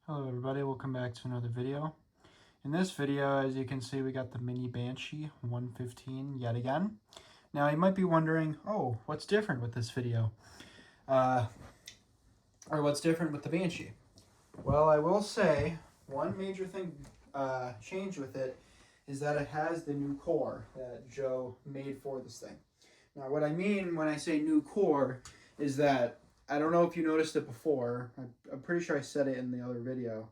Hello everybody, welcome back to another video. In this video, as you can see, we got the mini Banshee 115 yet again. Now you might be wondering, oh, what's different with this video? Or what's different with the Banshee? Well, I will say, one major thing changed with it is that it has the new core that Joe made for this thing. Now what I mean when I say new core is that, I don't know if you noticed it before, I'm pretty sure I said it in the other video,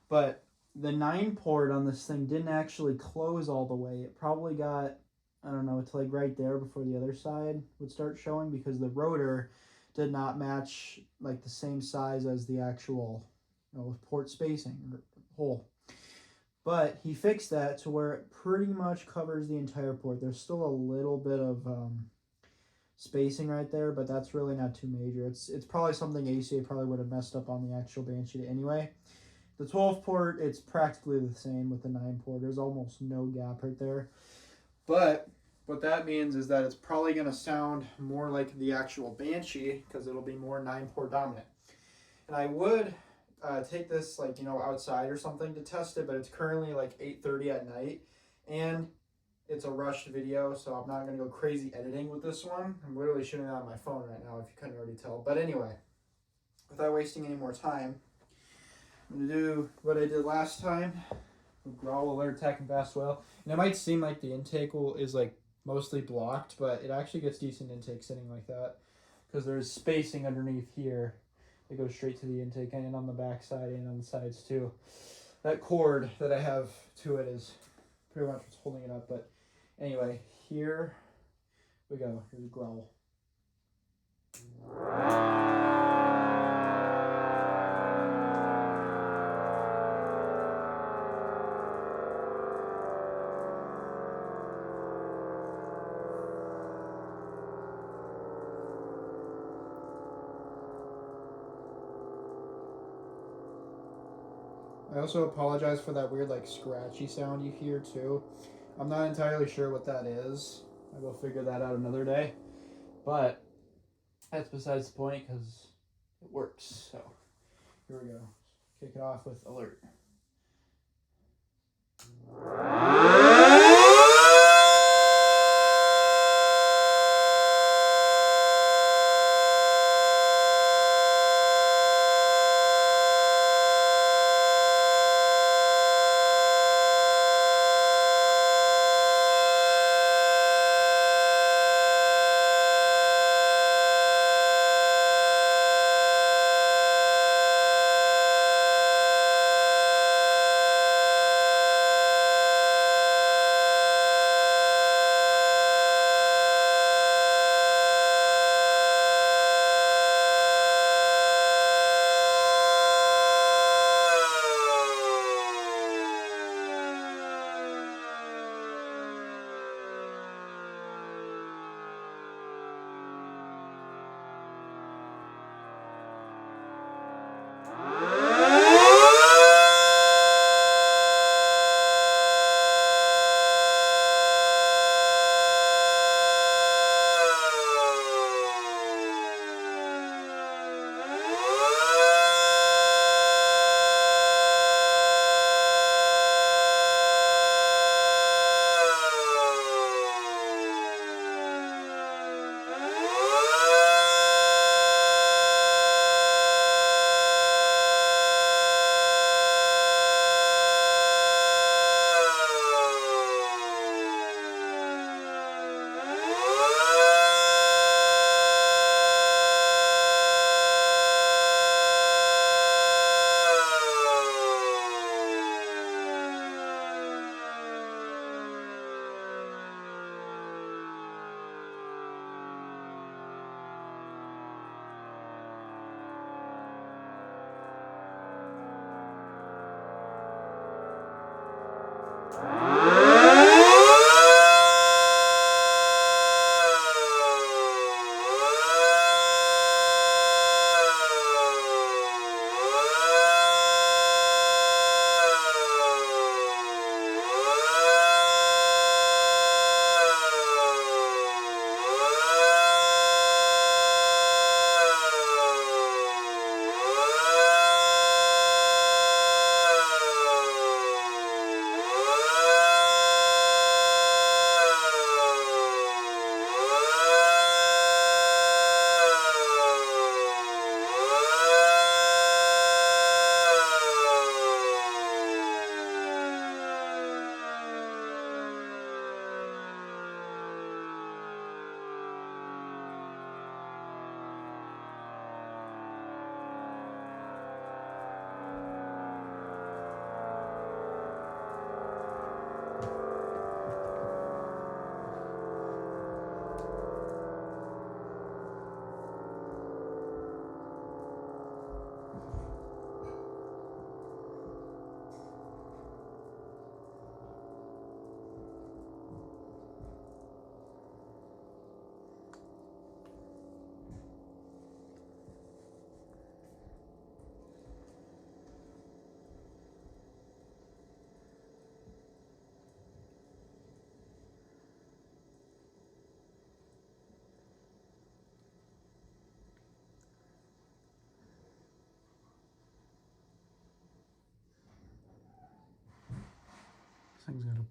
but the 9 port on this thing didn't actually close all the way. It probably got, I don't know, to like right there before the other side would start showing, because the rotor did not match like the same size as the actual port spacing or hole. But he fixed that to where it pretty much covers the entire port. There's still a little bit of spacing right there, but that's really not too major. It's probably something ACA probably would have messed up on the actual Banshee anyway. The 12 port, it's practically the same with the 9 port. There's almost no gap right there. But what that means is that it's probably going to sound more like the actual Banshee, because it'll be more 9 port dominant. And I would take this outside or something to test it, but it's currently like 8:30 at night, and it's a rushed video, so I'm not going to go crazy editing with this one. I'm literally shooting it on my phone right now, if you couldn't already tell. But anyway, without wasting any more time, I'm going to do what I did last time. Growl, alert, tech, and fast well. And it might seem like the intake is like mostly blocked, but it actually gets decent intake sitting like that, because there's spacing underneath here that goes straight to the intake, and on the back side and on the sides too. That cord that I have to it is pretty much what's holding it up. But anyway, here we go. Here's a growl. I also apologize for that weird scratchy sound you hear too. I'm not entirely sure what that is. I will figure that out another day. But that's besides the point, because it works. So here we go. Kick it off with alert.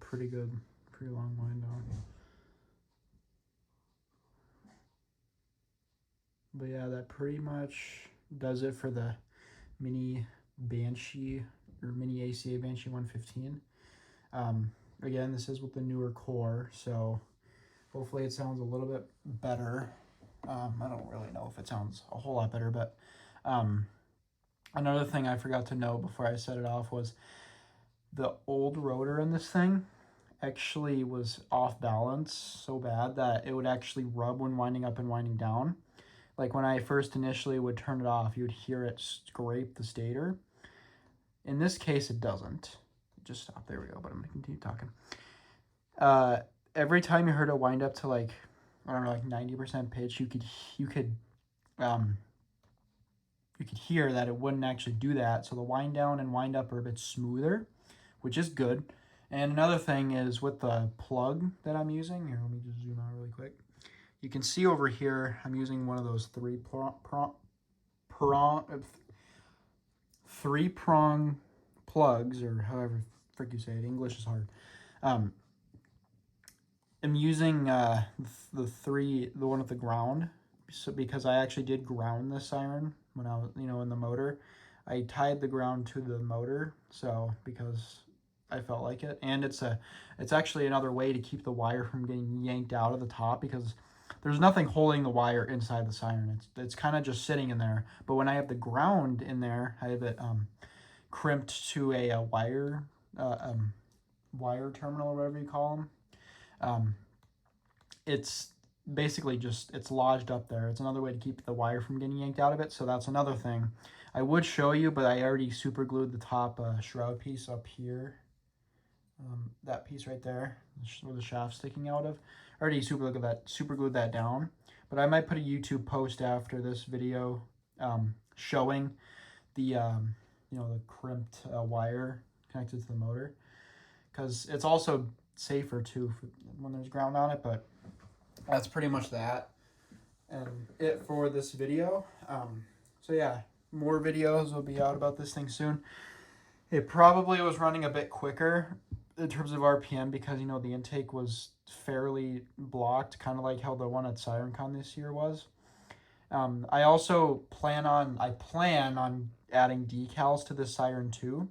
pretty good, pretty long wind down. But yeah, that pretty much does it for the mini Banshee or mini ACA Banshee 115. Again, this is with the newer core, so hopefully it sounds a little bit better. I don't really know if it sounds a whole lot better, but another thing I forgot to know before I set it off was the old rotor in this thing actually was off balance so bad that it would actually rub when winding up and winding down. Like when I first initially would turn it off, you would hear it scrape the stator. In this case, it doesn't. Just stop. There we go. But I'm going to continue talking. Every time you heard it wind up to like, I don't know, like 90% pitch, you could hear that it wouldn't actually do that. So the wind down and wind up are a bit smoother, which is good. And another thing is with the plug that I'm using. Here, let me just zoom out really quick. You can see over here, I'm using one of those three-prong plugs, or however frick you say it. English is hard. I'm using the one with the ground, so because I actually did ground this siren when I was, in the motor. I tied the ground to the motor, so because I felt like it, and it's actually another way to keep the wire from getting yanked out of the top, because there's nothing holding the wire inside the siren. It's kind of just sitting in there. But when I have the ground in there, I have it crimped to a wire terminal, or whatever you call them. It's basically just, it's lodged up there. It's another way to keep the wire from getting yanked out of it. So that's another thing I would show you, but I already super glued the top shroud piece up here. That piece right there, where the shaft's sticking out of. I already super glued that down. But I might put a YouTube post after this video showing the the crimped wire connected to the motor, because it's also safer too when there's ground on it. But that's pretty much that and it for this video. So yeah, more videos will be out about this thing soon. It probably was running a bit quicker in terms of RPM because, the intake was fairly blocked, kind of like how the one at SirenCon this year was. I also plan on adding decals to this Siren too,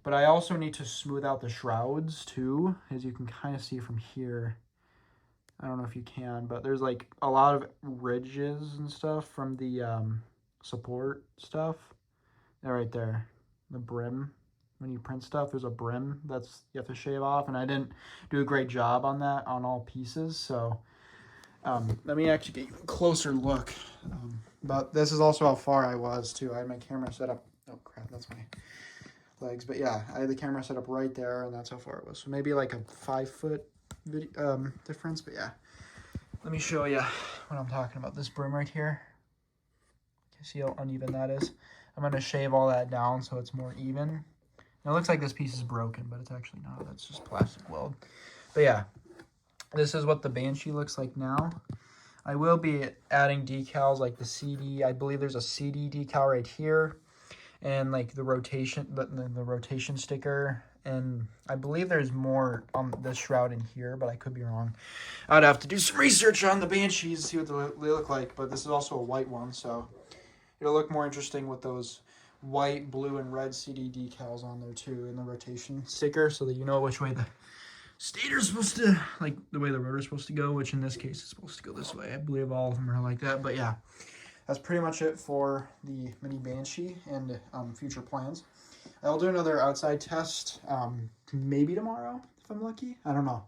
but I also need to smooth out the shrouds too, as you can kind of see from here. I don't know if you can, but there's like a lot of ridges and stuff from the support stuff. They're right there, the brim. When you print stuff, there's a brim that's you have to shave off, and I didn't do a great job on that on all pieces. So let me actually get you a closer look. But this is also how far I was too. I had my camera set up. Oh crap, that's my legs. But yeah, I had the camera set up right there, and that's how far it was. So maybe like a 5 foot difference. But yeah, let me show you what I'm talking about. This brim right here. You see how uneven that is? I'm gonna shave all that down so it's more even. Now, it looks like this piece is broken, but it's actually not. That's just plastic weld. But yeah, this is what the Banshee looks like now. I will be adding decals like the CD. I believe there's a CD decal right here, and like the rotation, the rotation sticker. And I believe there's more on this shroud in here, but I could be wrong. I'd have to do some research on the Banshees, see what they look like. But this is also a white one, so it'll look more interesting with those white, blue, and red CD decals on there too, in the rotation sticker, so that you know which way the stator's supposed to, like the way the rotor's supposed to go, which in this case is supposed to go this way. I believe all of them are like that. But yeah, that's pretty much it for the mini Banshee and future plans. I'll do another outside test maybe tomorrow if I'm lucky. I don't know.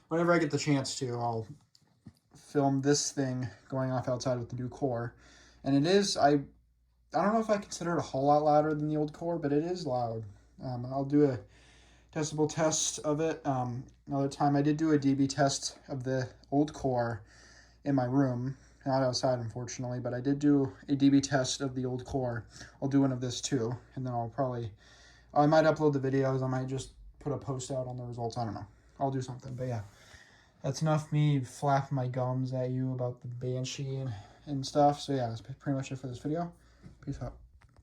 Whenever I get the chance to, I'll film this thing going off outside with the new core. And it is, I don't know if I consider it a whole lot louder than the old core, but it is loud. I'll do a decibel test of it another time. I did do a dB test of the old core in my room, not outside unfortunately, but I did do a dB test of the old core. I'll do one of this too, and then I might upload the videos. I might just put a post out on the results. I don't know. I'll do something, but yeah. That's enough me flapping my gums at you about the Banshee and stuff. So yeah, that's pretty much it for this video. Peace out.